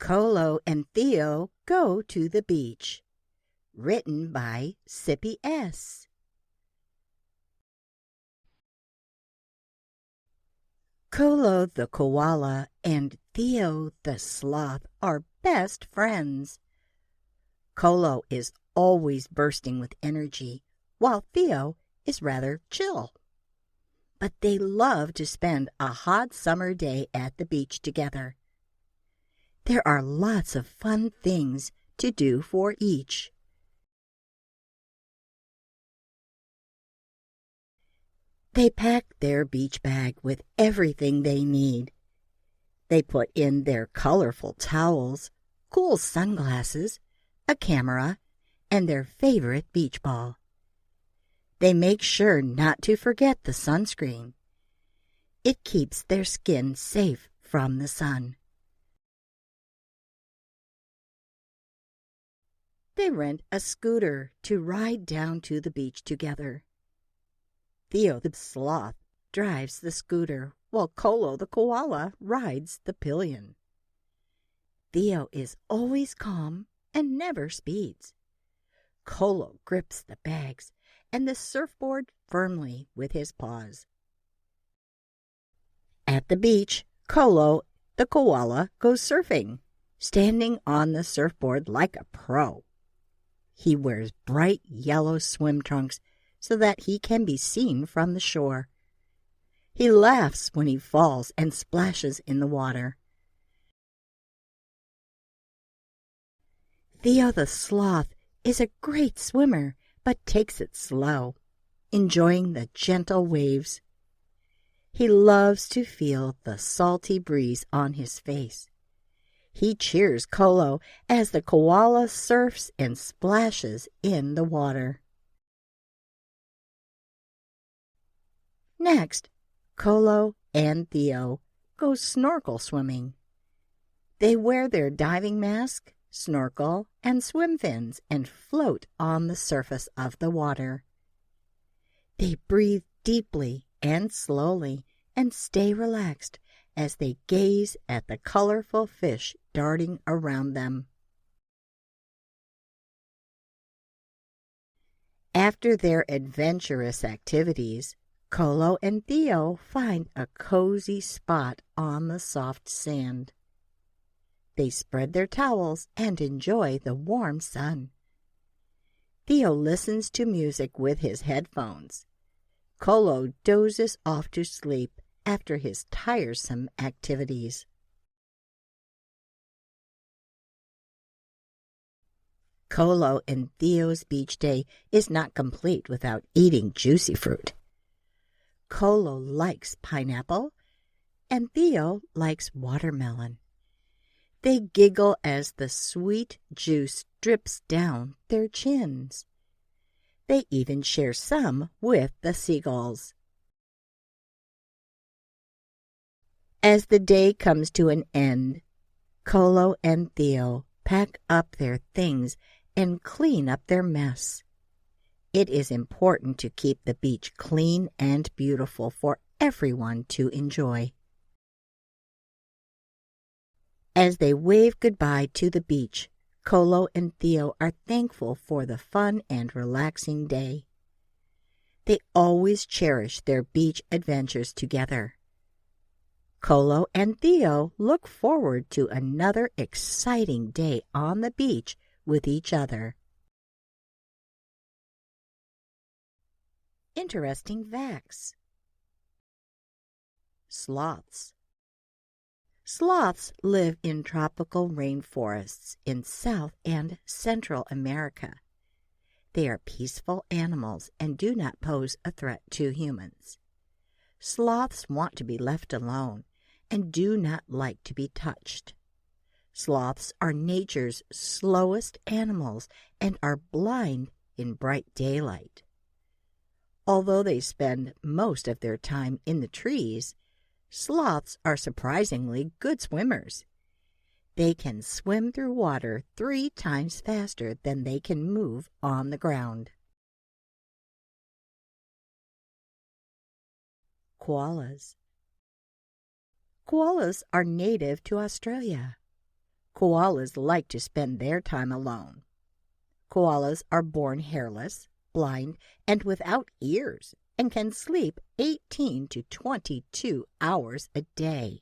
Colo and Theo go to the beach. Written by Sippy S. Colo the koala and Theo the sloth are best friends. Colo is always bursting with energy, while Theo is rather chill. But they love to spend a hot summer day at the beach together. There are lots of fun things to do for each. They pack their beach bag with everything they need. They put in their colorful towels, cool sunglasses, a camera, and their favorite beach ball. They make sure not to forget the sunscreen. It keeps their skin safe from the sun. They rent a scooter to ride down to the beach together. Theo the sloth drives the scooter, while Colo the koala rides the pillion. Theo is always calm and never speeds. Colo grips the bags and the surfboard firmly with his paws. At the beach, Colo the koala goes surfing, standing on the surfboard like a pro. He wears bright yellow swim trunks so that he can be seen from the shore. He laughs when he falls and splashes in the water. Theo the sloth is a great swimmer, but takes it slow, enjoying the gentle waves. He loves to feel the salty breeze on his face. He cheers Colo as the koala surfs and splashes in the water. Next, Colo and Theo go snorkel swimming. They wear their diving mask, snorkel, and swim fins and float on the surface of the water. They breathe deeply and slowly and stay relaxed as they gaze at the colorful fish darting around them. After their adventurous activities, Colo and Theo find a cozy spot on the soft sand. They spread their towels and enjoy the warm sun. Theo listens to music with his headphones. Colo dozes off to sleep after his tiresome activities. Colo and Theo's beach day is not complete without eating juicy fruit. Colo likes pineapple, and Theo likes watermelon. They giggle as the sweet juice drips down their chins. They even share some with the seagulls. As the day comes to an end, Colo and Theo pack up their things and clean up their mess. It is important to keep the beach clean and beautiful for everyone to enjoy. As they wave goodbye to the beach, Colo and Theo are thankful for the fun and relaxing day. They always cherish their beach adventures together. Colo and Theo look forward to another exciting day on the beach with each other. Interesting facts. Sloths. Sloths live in tropical rainforests in South and Central America. They are peaceful animals and do not pose a threat to humans. Sloths want to be left alone and do not like to be touched. Sloths are nature's slowest animals and are blind in bright daylight. Although they spend most of their time in the trees, sloths are surprisingly good swimmers. They can swim through water 3 times faster than they can move on the ground. Koalas. Koalas are native to Australia. Koalas like to spend their time alone. Koalas are born hairless, blind, and without ears, and can sleep 18 to 22 hours a day.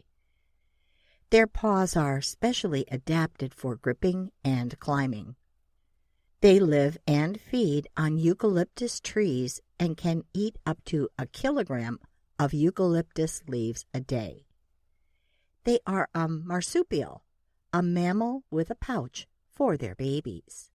Their paws are specially adapted for gripping and climbing. They live and feed on eucalyptus trees and can eat up to a kilogram of eucalyptus leaves a day. They are a marsupial, a mammal with a pouch for their babies.